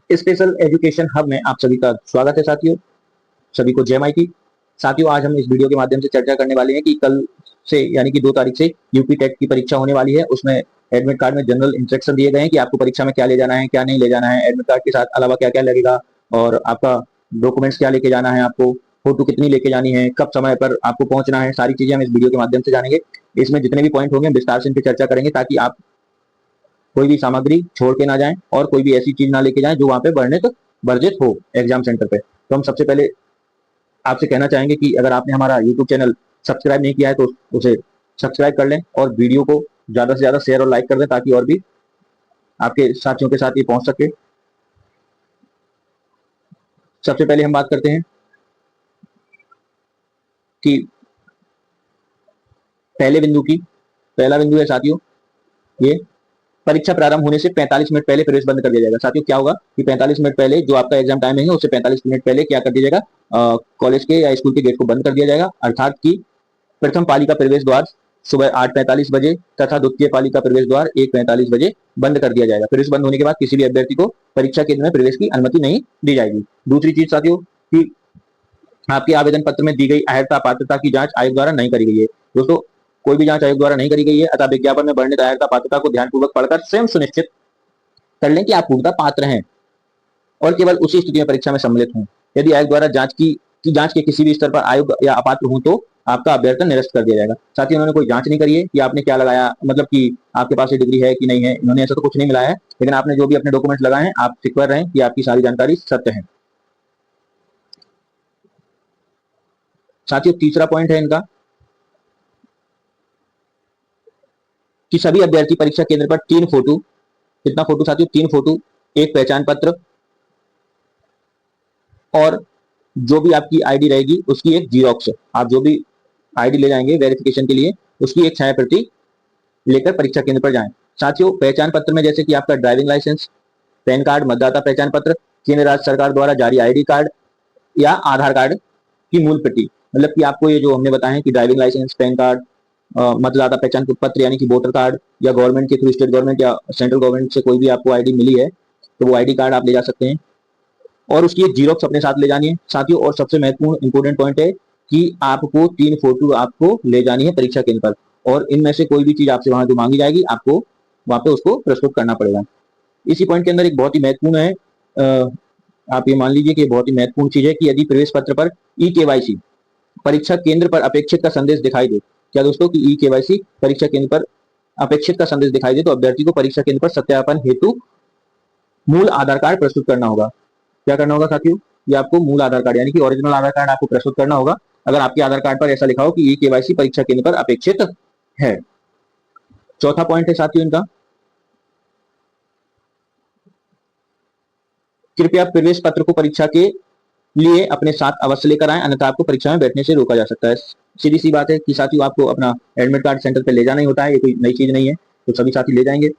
Special education hub में आप सभी का स्वागत है साथियों। सभी को जय माई की। साथियों, आज हम इस वीडियो के माध्यम से चर्चा करने वाले हैं कि कल से यानी कि 2 तारीख से यूपी टेट की परीक्षा होने वाली है। उसमें एडमिट कार्ड में जनरल इंस्ट्रक्शन दिए गए हैं कि आपको परीक्षा में क्या ले जाना है, क्या नहीं ले जाना है, एडमिट कार्ड के साथ अलावा क्या क्या लगेगा और आपका डॉक्यूमेंट्स क्या लेके जाना है, आपको फोटो कितनी लेके जानी है, कब समय पर आपको पहुंचना है, सारी चीजें हम इस वीडियो के माध्यम से जानेंगे। इसमें जितने भी पॉइंट होंगे विस्तार से इन पर चर्चा करेंगे ताकि आप कोई भी सामग्री छोड़ के ना जाएं और कोई भी ऐसी चीज ना लेके जाएं जो वहां पे वर्जित हो एग्जाम सेंटर पे। तो हम सबसे पहले आपसे कहना चाहेंगे कि अगर आपने हमारा यूट्यूब चैनल सब्सक्राइब नहीं किया है तो उसे सब्सक्राइब कर लें और वीडियो को ज्यादा से ज्यादा शेयर और लाइक कर दें ताकि और भी आपके साथियों के साथ ये पहुंच सके। सबसे पहले हम बात करते हैं कि पहला बिंदु है साथियों, ये परीक्षा प्रारंभ होने से 45 मिनट पहले प्रवेश बंद कर दिया जाएगा। साथियों, क्या होगा कि 45 मिनट पहले जो आपका एग्जाम टाइम है उससे 45 मिनट पहले क्या कर दिया जाएगा, कॉलेज के या स्कूल के गेट को बंद कर दिया जाएगा। अर्थात कि प्रथम पाली का प्रवेश द्वार सुबह 8:45 बजे तथा द्वितीय पाली का प्रवेश द्वार 1:45 बजे बंद कर दिया जाएगा। प्रवेश बंद होने के बाद किसी भी अभ्यर्थी को परीक्षा केंद्र में प्रवेश की अनुमति नहीं दी जाएगी। दूसरी चीज साथियों कि आपके आवेदन पत्र में दी गई अहर्ता पात्रता की जांच आयोग द्वारा नहीं करी गई है। दोस्तों, कोई भी जांच आयोग द्वारा नहीं करी गई है, अतः विज्ञापन में वर्णित अहर्ता पात्रता को ध्यानपूर्वक पढ़कर स्वयं सुनिश्चित कर लें कि आप पूर्णतः पात्र हैं और केवल उसी स्थिति में परीक्षा में सम्मिलित हों। यदि आयोग द्वारा जांच के किसी भी स्तर पर आयोग या अपात्र हो तो आपका अभ्यर्थन निरस्त कर दिया जाएगा। साथ ही उन्होंने कोई जांच नहीं करी है कि आपने क्या लगाया, मतलब कि आपके पास ये डिग्री है कि नहीं है, इन्होंने ऐसा तो कुछ नहीं मिलाया है। लेकिन आपने जो भी अपने डॉक्यूमेंट्स लगाए हैं आप सिक्योर रहें कि आपकी सारी जानकारी सत्य है। साथियों, तीसरा पॉइंट है इनका कि सभी अभ्यर्थी परीक्षा केंद्र पर 3 फोटो, कितना फोटो साथियों, 3 फोटो, एक पहचान पत्र और जो भी आपकी आईडी रहेगी उसकी एक जीरोक्स, आप जो भी आईडी ले जाएंगे वेरिफिकेशन के लिए उसकी एक छाया प्रति लेकर परीक्षा केंद्र पर जाएं। साथियों, पहचान पत्र में जैसे कि आपका ड्राइविंग लाइसेंस, पैन कार्ड, मतदाता पहचान पत्र, केंद्र राज्य सरकार द्वारा जारी आईडी कार्ड या आधार कार्ड की मूल प्रति, मतलब कि आपको ये जो हमने बताया कि ड्राइविंग लाइसेंस, पैन कार्ड, मतदाता पहचान पत्र यानी कि वोटर कार्ड या गवर्नमेंट के थ्रू स्टेट गवर्नमेंट या सेंट्रल गवर्नमेंट से कोई भी आपको आईडी मिली है तो वो आईडी कार्ड आप ले जा सकते हैं और उसकी एक जीरोक्स अपने साथ ले जानी है साथियों। और सबसे महत्वपूर्ण इंपोर्टेंट पॉइंट है कि आपको 3 फोटो आपको ले जानी है परीक्षा केंद्र पर और इनमें से कोई भी चीज आपसे वहां जो मांगी जाएगी आपको वहां पे उसको प्रस्तुत करना पड़ेगा। इसी पॉइंट के अंदर एक बहुत ही महत्वपूर्ण है, आप ये मान लीजिए कि बहुत ही महत्वपूर्ण चीज है कि यदि प्रवेश पत्र पर ई-केवाईसी परीक्षा केंद्र पर अपेक्षित का संदेश दिखाई दे, क्या दोस्तों की ई-केवाईसी परीक्षा केंद्र पर अपेक्षित का संदेश दिखाई दे तो अभ्यर्थी को परीक्षा केंद्र पर सत्यापन हेतु मूल आधार कार्ड प्रस्तुत करना होगा। क्या करना होगा साथियों, ये आपको मूल आधार कार्ड यानी कि ओरिजिनल आधार कार्ड आपको प्रस्तुत करना होगा अगर आपके आधार कार्ड पर ऐसा लिखा हो कि ई-केवाईसी परीक्षा केंद्र पर अपेक्षित है। चौथा पॉइंट है साथियों इनका, कृपया प्रवेश पत्र को परीक्षा के लिए अपने साथ अवश्य लेकर आएं अन्यथा आपको परीक्षा में बैठने से रोका जा सकता है। सीधी सी बात है कि साथियों आपको अपना एडमिट कार्ड सेंटर पे ले जाना ही होता है, ये कोई नई चीज नहीं है, तो सभी साथी ले जाएंगे।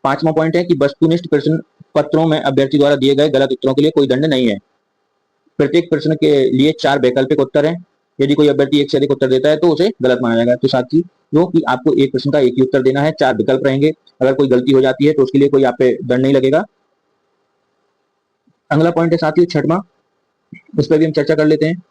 5वां पॉइंट है कि वस्तुनिष्ठ प्रश्न पत्रों में अभ्यर्थी द्वारा दिए गए गलत उत्तरों के लिए कोई दंड नहीं है। प्रत्येक प्रश्न के लिए 4 वैकल्पिक उत्तर हैं। यदि कोई अभ्यर्थी एक से अधिक उत्तर देता है तो उसे गलत माना जाएगा। तो साथी जो कि आपको एक प्रश्न का एक ही उत्तर देना है, 4 विकल्प रहेंगे। अगर कोई गलती हो जाती है तो उसके लिए कोई आप पे दंड नहीं लगेगा। अगला पॉइंट है साथियों 6वां, उस पर भी हम चर्चा कर लेते हैं।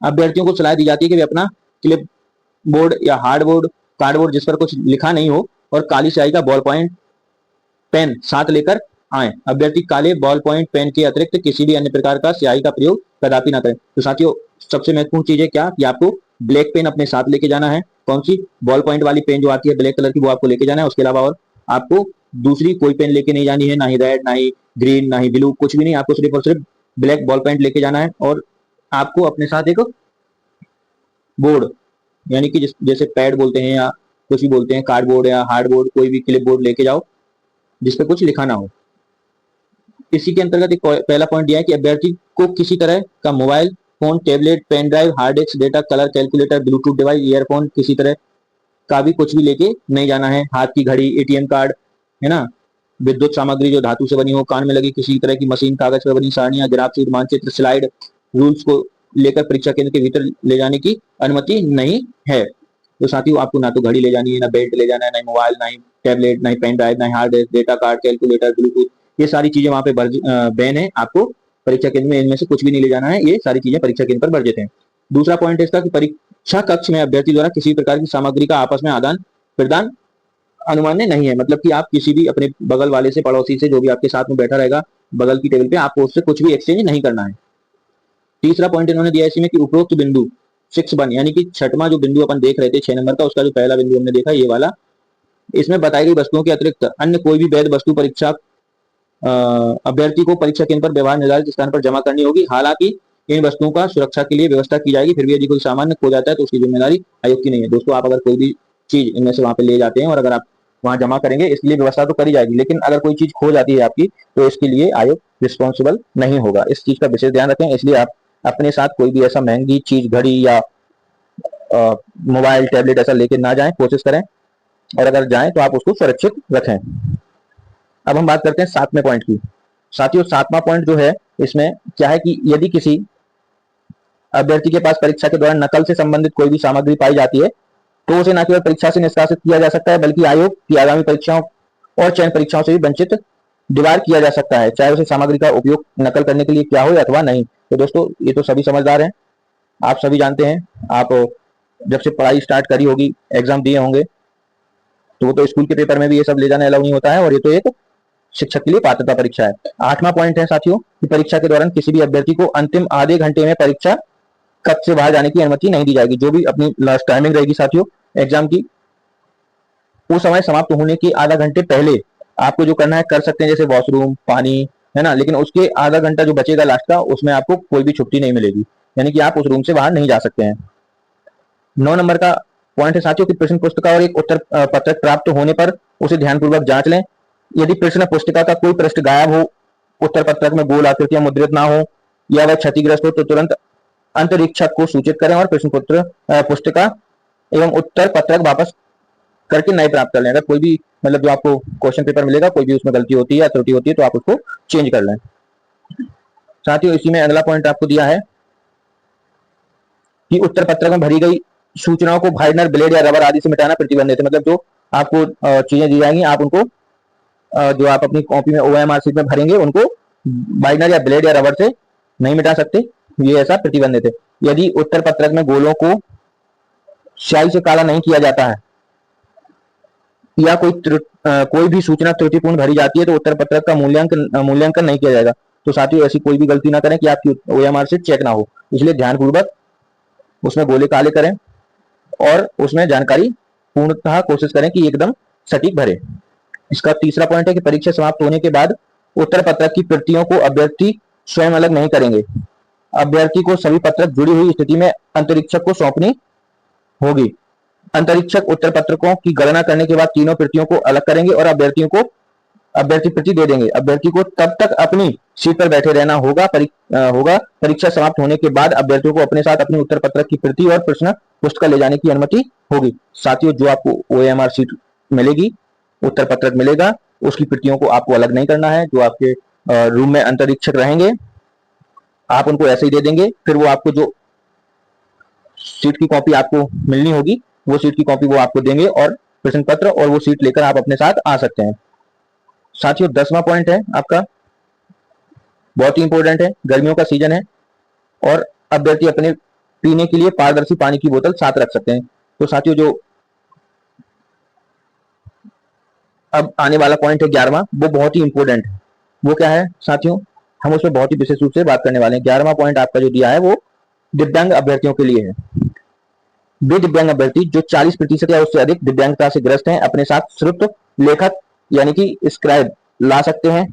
अभ्यर्थियों को सलाह दी जाती है कि वे अपना क्लिप बोर्ड या हार्ड बोर्ड, कार्डबोर्ड जिस पर कुछ लिखा नहीं हो और काली स्याही का बॉल पॉइंट पेन साथ लेकर आए। अभ्यर्थी काले बॉल पॉइंट पेन के अतिरिक्त किसी भी अन्य प्रकार का स्याही का प्रयोग कदापि ना करें। तो साथियों सबसे महत्वपूर्ण चीज है क्या कि आपको ब्लैक पेन अपने साथ लेके जाना है। कौन सी, बॉल पॉइंट वाली पेन जो आती है ब्लैक कलर की, वो आपको लेके जाना है। उसके अलावा और आपको दूसरी कोई पेन लेके नहीं जानी है, ना ही रेड, ना ही ग्रीन, ना ही ब्लू, कुछ भी नहीं। आपको सिर्फ और सिर्फ ब्लैक बॉल पॉइंट लेके जाना है और आपको अपने साथ एक बोर्ड यानी कि जैसे पैड बोलते हैं या कुछ भी बोलते हैं, कार्डबोर्ड या हार्डबोर्ड, कोई भी क्लिप बोर्ड लेके जाओ जिसपे कुछ लिखा ना हो। इसी के अंतर्गत एक पहला पॉइंट दिया है कि अभ्यर्थी को किसी तरह का mobile phone, tablet, pen drive, hard disk, data, colour calculator, Bluetooth device, earphone, किसी तरह का भी कुछ भी लेके नहीं जाना है। हाथ की घड़ी, एटीएम कार्ड, है ना, विद्युत सामग्री जो धातु से बनी हो, कान में लगी किसी तरह की मशीन, कागज पर बनी सारणियां, ग्राफ शीट, मानचित्र, स्लाइड, रूल्स को लेकर परीक्षा केंद्र के भीतर ले जाने की अनुमति नहीं है। तो साथियों आपको ना तो घड़ी ले जानी है, ना बेल्ट ले जाना है, ना मोबाइल, ना ही टैबलेट, ना ही पेन ड्राइव, ना ही hard disk, data card, calculator, bluetooth, ये सारी चीजें वहां पे बैन है। आपको परीक्षा केंद्र में इनमें से कुछ भी नहीं ले जाना है, ये सारी चीजें परीक्षा केंद्र पर वर्जित है। दूसरा पॉइंट है इसका कि परीक्षा कक्ष में अभ्यर्थी द्वारा किसी प्रकार की सामग्री का आपस में आदान प्रदान अनुमान्य नहीं है। मतलब कि आप किसी भी अपने बगल वाले से, पड़ोसी से, जो भी आपके साथ में बैठा रहेगा बगल की टेबल पे, आपको उससे कुछ भी एक्सचेंज नहीं करना है। तीसरा पॉइंट इन्होंने दिया इसमें कि उपरोक्त बिंदु 6(1) यानी कि छठवां जो बिंदु अपन देख रहे थे 6 नंबर का, उसका जो पहला बिंदु हमने देखा ये वाला, इसमें बताई गई वस्तुओं के अतिरिक्त अन्य कोई भी वैध वस्तु परीक्षा अभ्यर्थी को परीक्षा केंद्र पर व्यवहार निर्धारित स्थान पर जमा करनी होगी। हालांकि इन वस्तुओं का सुरक्षा के लिए व्यवस्था की जाएगी, फिर भी यदि कोई सामान्य खो जाता है तो उसकी जिम्मेदारी आयोग की नहीं है। दोस्तों, आप अगर कोई भी चीज इनमें से वहां पे ले जाते हैं और अगर आप वहां जमा करेंगे, इसके लिए व्यवस्था तो करी जाएगी, लेकिन अगर कोई चीज खो जाती है आपकी, तो इसके लिए आयोग रिस्पॉन्सिबल नहीं होगा। इस चीज का विशेष ध्यान रखें। इसलिए आप अपने साथ कोई भी ऐसा महंगी चीज, घड़ी या मोबाइल, टैबलेट ऐसा लेके ना जाएं, कोशिश करें, और अगर जाएं तो आप उसको सुरक्षित रखें। अब हम बात करते हैं 7वें पॉइंट की। साथियों, 7वां पॉइंट जो है इसमें क्या है कि यदि किसी अभ्यर्थी के पास परीक्षा के दौरान नकल से संबंधित कोई भी सामग्री पाई जाती है, तो उसे न केवल परीक्षा से निष्कासित किया जा सकता है, बल्कि आयोग की आगामी परीक्षाओं और चयन परीक्षाओं से भी वंचित दीवार किया जा सकता है, चाहे उसे सामग्री का उपयोग नकल करने के लिए क्या हो अथवा नहीं। तो दोस्तों, ये तो सभी समझदार हैं, आप सभी जानते हैं। आप जब से पढ़ाई स्टार्ट करी होगी, एग्जाम दिए होंगे, तो वो तो स्कूल के पेपर में भी ये सब ले जाना अलाउ नहीं होता है, और ये तो एक शिक्षक के लिए पात्रता परीक्षा है। 8वां पॉइंट है साथियों कि परीक्षा के दौरान किसी भी अभ्यर्थी को अंतिम आधे घंटे में परीक्षा कक्ष से बाहर जाने की अनुमति नहीं दी जाएगी। जो भी अपनी लास्ट टाइमिंग रहेगी साथियों एग्जाम की, वो समय समाप्त होने के आधा घंटे पहले आपको जो करना है कर सकते हैं, जैसे वॉशरूम, पानी, है ना, लेकिन उसके आधा घंटा जो बचेगा लास्ट का, उसमें आपको कोई भी छुट्टी नहीं मिलेगी, यानी कि आप उस रूम से बाहर नहीं जा सकते हैं। 9 नंबर का पॉइंट है साथियों कि प्रश्न पुस्तिका और एक उत्तर पत्रक प्राप्त होने पर उसे ध्यानपूर्वक जांच लें। यदि प्रश्न पुस्तिका का कोई पृष्ठ गायब हो, उत्तर पत्रक में गोल आकृतियां मुद्रित ना हो, या वह क्षतिग्रस्त हो, तो तुरंत अंतरीक्षक को सूचित करें और प्रश्न पुस्तिका एवं उत्तर पत्रक वापस करके नए प्राप्त कर लें। अगर कोई भी मतलब जो आपको क्वेश्चन पेपर मिलेगा, कोई भी उसमें गलती होती है या त्रुटि होती है, तो आप उसको चेंज कर लें। साथियों, इसी में अगला पॉइंट आपको दिया है कि उत्तर पत्रक में भरी गई सूचनाओं को वाइटनर, ब्लेड या रबर आदि से मिटाना प्रतिबंधित है। मतलब जो आपको चीजें दी जाएंगी, आप उनको जो आप अपनी कॉपी में OMR शीट में भरेंगे, उनको वाइटनर या ब्लेड या रबर से नहीं मिटा सकते, ये ऐसा प्रतिबंधित है। यदि उत्तर पत्रक में गोलों को स्याही से काला नहीं किया जाता है या कोई भी सूचना त्रुटिपूर्ण भरी जाती है, तो उत्तर पत्रक का मूल्यांकन नहीं किया जाएगा। तो साथियों, ऐसी कोई भी गलती ना करें कि आपकी OMR शीट चेक ना हो, इसलिए ध्यानपूर्वक उसमें गोले काले करें और उसमें जानकारी पूर्णतः कोशिश करें कि एकदम सटीक भरे। इसका तीसरा पॉइंट है कि परीक्षा समाप्त होने के बाद उत्तर पत्रक की प्रतियों को अभ्यर्थी स्वयं अलग नहीं करेंगे। अभ्यर्थी को सभी पत्रक जुड़ी हुई स्थिति में अंतरीक्षक को सौंपनी होगी। अंतरीक्षक उत्तर पत्रकों की गणना करने के बाद तीनों प्रतियों को अलग करेंगे और अभ्यर्थी प्रति दे देंगे। अभ्यर्थी को तब तक अपनी सीट पर बैठे रहना होगा। परीक्षा समाप्त होने के बाद अभ्यर्थियों को अपने साथ अपनी उत्तर पत्रक की प्रति और प्रश्न पुस्तिका ले जाने की अनुमति होगी। साथियों, जो आपको OMR शीट मिलेगी, उत्तर पत्रक मिलेगा, उसकी प्रतियों को आपको अलग नहीं करना है। जो आपके रूम में अंतरीक्षक रहेंगे, आप उनको ऐसे ही दे देंगे, फिर वो आपको जो सीट की कॉपी आपको मिलनी होगी, वो सीट की कॉपी वो आपको देंगे और प्रश्न पत्र और वो सीट लेकर आप अपने साथ आ सकते हैं। साथियों, 10वां पॉइंट है आपका, बहुत ही इंपॉर्टेंट है। गर्मियों का सीजन है और अभ्यर्थी अपने पीने के लिए पारदर्शी पानी की बोतल साथ रख सकते हैं। तो साथियों, जो अब आने वाला पॉइंट है 11वां, वो बहुत ही इंपॉर्टेंट है। वो क्या है साथियों, हम उसमें बहुत ही विशेष रूप से बात करने वाले हैं। 11वां पॉइंट आपका जो दिया है वो दिव्यांग अभ्यर्थियों के लिए है। वे दिव्यांग अभ्यर्थी जो 40% या उससे अधिक दिव्यांगता से ग्रस्त हैं, अपने साथ श्रुत लेखक यानी कि स्क्राइब ला सकते हैं,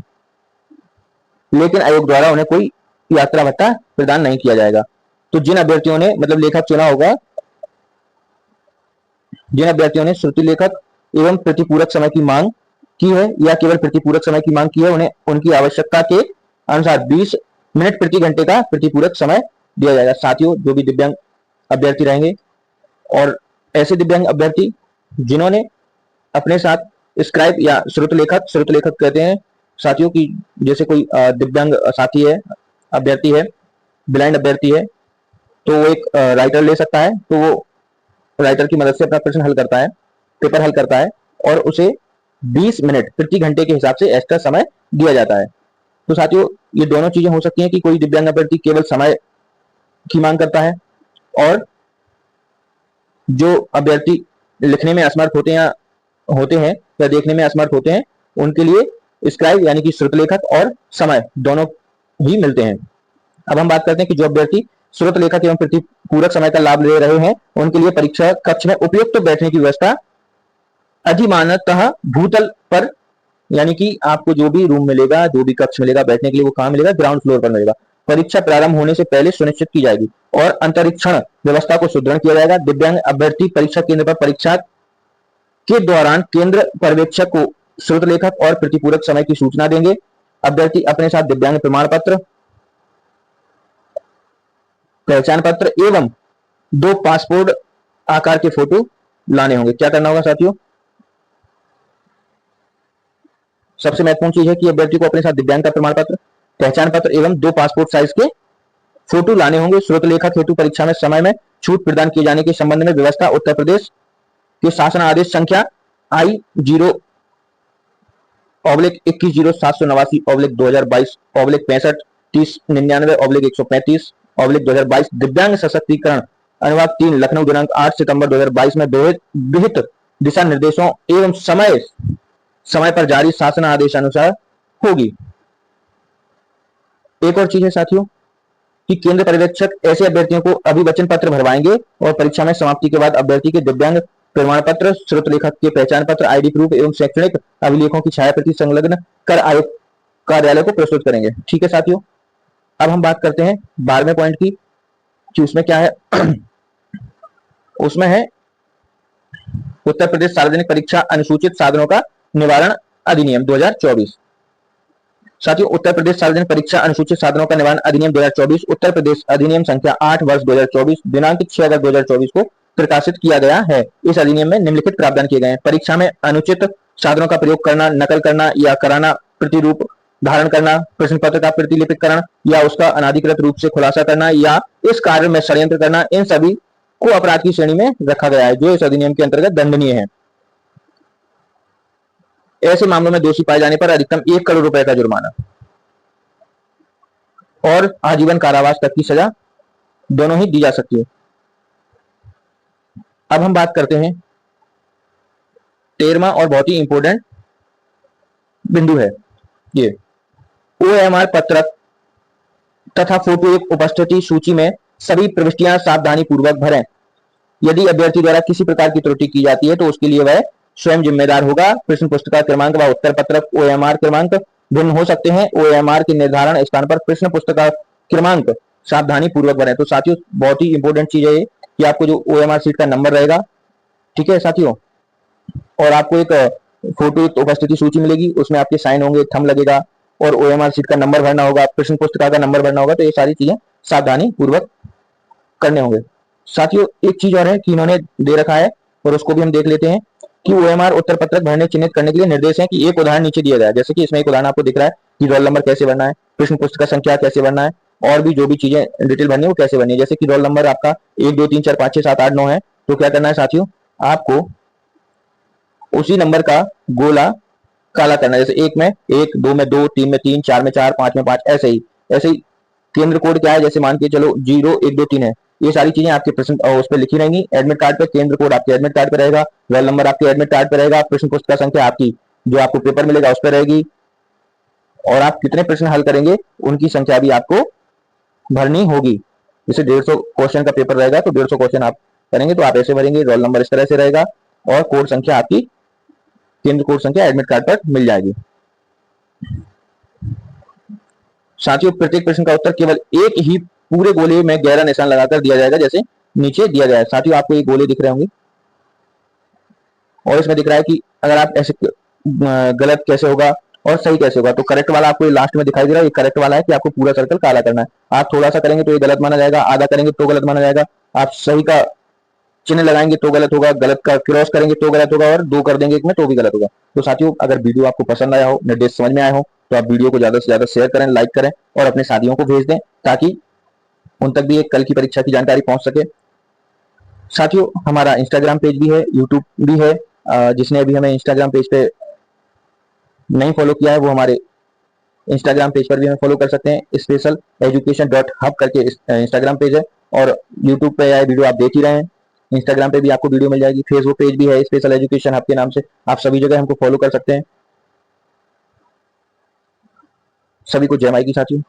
लेकिन आयोग द्वारा उन्हें कोई यात्रा भत्ता प्रदान नहीं किया जाएगा। तो जिन अभ्यर्थियों ने मतलब लेखक चुना होगा, जिन अभ्यर्थियों ने श्रुति लेखक एवं प्रतिपूरक समय की मांग की है या केवल प्रतिपूरक समय की मांग की है, उन्हें उनकी आवश्यकता के अनुसार 20 मिनट प्रति घंटे का प्रतिपूरक समय दिया जाएगा। साथियों, जो भी दिव्यांग अभ्यर्थी रहेंगे और ऐसे दिव्यांग अभ्यर्थी जिन्होंने अपने साथ स्क्राइब या श्रुत लेखक कहते हैं साथियों की, जैसे कोई दिव्यांग साथी है, अभ्यर्थी है, ब्लाइंड अभ्यर्थी है, तो वो एक राइटर ले सकता है। तो वो राइटर की मदद से अपना प्रश्न हल करता है, पेपर हल करता है और उसे 20 मिनट प्रति घंटे के हिसाब से एक्स्ट्रा समय दिया जाता है। तो साथियों, ये दोनों चीजें हो सकती हैं कि कोई दिव्यांग अभ्यर्थी केवल समय की मांग करता है, और जो अभ्यर्थी लिखने में असमर्थ होते हैं या देखने में असमर्थ होते हैं, उनके लिए स्क्राइब यानी कि श्रुत लेखक और समय दोनों ही मिलते हैं। अब हम बात करते हैं कि जो अभ्यर्थी श्रुत लेखक एवं प्रतिपूरक समय का लाभ ले रहे हैं, उनके लिए परीक्षा कक्ष में उपयुक्त तो बैठने की व्यवस्था अधिमानतः भूतल पर, यानी कि आपको जो भी रूम मिलेगा, जो भी कक्ष मिलेगा बैठने के लिए, वो कहां मिलेगा? ग्राउंड फ्लोर पर मिलेगा। परीक्षा प्रारंभ होने से पहले सुनिश्चित की जाएगी, और अंतरिक्षण व्यवस्था को सुदृढ़ किया जाएगा। दिव्यांग अभ्यर्थी परीक्षा केंद्र पर परीक्षा के दौरान केंद्र पर्यवेक्षक को श्रुत लेखक और प्रतिपूरक समय की सूचना देंगे। अभ्यर्थी अपने साथ दिव्यांग प्रमाण पत्र, पहचान पत्र एवं 2 पासपोर्ट आकार के फोटो लाने होंगे। क्या करना होगा साथियों? सबसे महत्वपूर्ण चीज है कि अभ्यर्थी को अपने साथ दिव्यांग का प्रमाण पत्र, पहचान पत्र एवं 2 पासपोर्ट साइज के फोटो लाने होंगे। श्रुत लेखक हेतु परीक्षा में समय में छूट प्रदान किए जाने के संबंध में व्यवस्था उत्तर प्रदेश के शासन आदेश संख्या I-0/21/2022/65/3099/135/135 दिव्यांग सशक्तिकरण अनुभाग 3 लखनऊ दिनांक 8 सितंबर 2022 में विहित दिशा निर्देशों एवं समय पर जारी शासन आदेश अनुसार होगी। एक और चीज है साथियों कि केंद्र पर्यवेक्षक ऐसे अभ्यर्थियों को अभिवचन पत्र भरवाएंगे, और परीक्षा में समाप्ति के बाद अभ्यर्थी के दिव्यांग प्रमाण पत्र, श्रुत लेखक के पहचान पत्र, आईडी प्रूफ एवं शैक्षणिक अभिलेखों की छायाप्रति संलग्न कर आयोग कार्यालय को प्रस्तुत करेंगे। ठीक है साथियों, अब हम बात करते हैं 12वें पॉइंट की, कि उसमें क्या है। उसमें है उत्तर प्रदेश सार्वजनिक परीक्षा अनुसूचित साधनों का निवारण अधिनियम 2024। साथियों, उत्तर प्रदेश सार्वजनिक परीक्षा अनुसूचित साधनों का निवारण अधिनियम 2024 उत्तर प्रदेश अधिनियम संख्या 8 वर्ष 2024 दिनांक 6 अगस्त 2024 को प्रकाशित किया गया है। इस अधिनियम में निम्नलिखित प्रावधान किए गए हैं। परीक्षा में अनुचित साधनों का प्रयोग करना, नकल करना या कराना, प्रतिरूप धारण करना, प्रश्न पत्र का प्रतिलिपिकरण या उसका अनाधिकृत रूप से खुलासा करना या इस कार्य में षड्यंत्र करना, इन सभी को अपराध की श्रेणी में रखा गया है, जो इस अधिनियम के अंतर्गत दंडनीय है। ऐसे मामलों में दोषी पाए जाने पर अधिकतम 1 करोड़ रुपए का जुर्माना और आजीवन कारावास तक की सजा दोनों ही दी जा सकती है। अब हम बात करते हैं 13वां और बहुत ही इंपॉर्टेंट बिंदु है ये, OMR पत्रक तथा फोटो एक उपस्थिति सूची में सभी प्रविष्टियां सावधानी पूर्वक भरें। यदि अभ्यर्थी द्वारा किसी प्रकार की त्रुटि की जाती है तो उसके लिए वह स्वयं जिम्मेदार होगा। प्रश्न पुस्तिका क्रमांक व उत्तर पत्रक OMR क्रमांक भिन्न हो सकते हैं। OMR के निर्धारण स्थान पर प्रश्न पुस्तिका क्रमांक सावधानी पूर्वक भरें। तो साथियों, बहुत ही इंपॉर्टेंट चीज है ये कि आपको जो OMR सीट का नंबर रहेगा, ठीक है साथियों, और आपको एक फोटो उपस्थिति सूची मिलेगी, उसमें आपके साइन होंगे, थंब लगेगा, और OMR सीट का नंबर भरना होगा, प्रश्न पुस्तिका का नंबर भरना होगा। तो ये सारी चीजें सावधानी पूर्वक करने होंगे। साथियों, एक चीज और है कि इन्होंने दे रखा है और उसको भी हम देख लेते हैं कि OMR उत्तर पत्रक भरने चिन्हित करने के लिए निर्देश है कि एक उदाहरण नीचे दिया गया है। जैसे कि इसमें एक उदाहरण आपको दिख रहा है कि रोल नंबर कैसे भरना है, प्रश्न पुस्तिका संख्या कैसे भरना है, और भी जो भी चीजें डिटेल भरनी है वो कैसे भरनी है। जैसे कि रोल नंबर आपका 1 2 3 4 5 6 7 8 9 है, तो क्या करना है साथियों, आपको उसी नंबर का गोला काला करना है। जैसे 1 में 1, 2 में 2, 3 में 3, 4 में 4, 5 में 5, ऐसे ही केंद्र कोड क्या है, जैसे मान के चलो 0 1 2 3 है। ये सारी चीजें आपके प्रश्न उस पर लिखी रहेंगी। एडमिट कार्ड पे केंद्र कोड आपके एडमिट कार्ड पे रहेगा, रोल नंबर आपके एडमिट कार्ड पे रहेगा, प्रश्न पुस्तिका संख्या आपकी जो आपको पेपर मिलेगा उस पर रहेगी, और आप कितने प्रश्न हल करेंगे उनकी संख्या भी आपको भरनी होगी। जैसे 150 क्वेश्चन का पेपर रहेगा तो 150 क्वेश्चन आप करेंगे तो आप ऐसे भरेंगे, रोल नंबर इस तरह से रहेगा, और कोड संख्या आपकी केंद्र कोड संख्या एडमिट कार्ड पर मिल जाएगी। साथियों, प्रत्येक प्रश्न का उत्तर केवल एक ही पूरे गोले में गहरा निशान लगाकर दिया जाएगा, जैसे नीचे दिया गया है। साथियों, आपको ये गोले दिख रहे होंगे और इसमें दिख रहा है कि अगर आप ऐसे गलत कैसे होगा और सही कैसे होगा। तो करेक्ट वाला आपको लास्ट में दिखाई दे रहा है, ये करेक्ट वाला है कि आपको पूरा सर्कल काला करना है। आप थोड़ा सा करेंगे तो ये गलत माना जाएगा, आधा करेंगे तो गलत माना जाएगा, आप सही का चिन्ह लगाएंगे तो गलत होगा, गलत का क्रॉस करेंगे तो गलत होगा, और 2 कर देंगे एक में तो भी गलत होगा। तो साथियों, अगर वीडियो आपको पसंद आया हो, निर्देश समझ में आया हो, तो आप वीडियो को ज्यादा से ज्यादा शेयर करें, लाइक करें और अपने साथियों को भेज दें, ताकि उन तक भी एक कल की परीक्षा की जानकारी पहुंच सके। साथियों, हमारा इंस्टाग्राम पेज भी है, यूट्यूब भी है। जिसने अभी हमें इंस्टाग्राम पेज पे नहीं फॉलो किया है वो हमारे इंस्टाग्राम पेज पर भी हमें फॉलो कर सकते हैं। स्पेशल एजुकेशन डॉट हब करके इंस्टाग्राम पेज है, और यूट्यूब पे आए वीडियो आप देख ही रहे हैं। इंस्टाग्राम पे भी आपको वीडियो मिल जाएगी, फेसबुक पेज भी है स्पेशल एजुकेशन हब के नाम से। आप सभी जगह हमको फॉलो कर सकते हैं। सभी को जय माई की साथियों।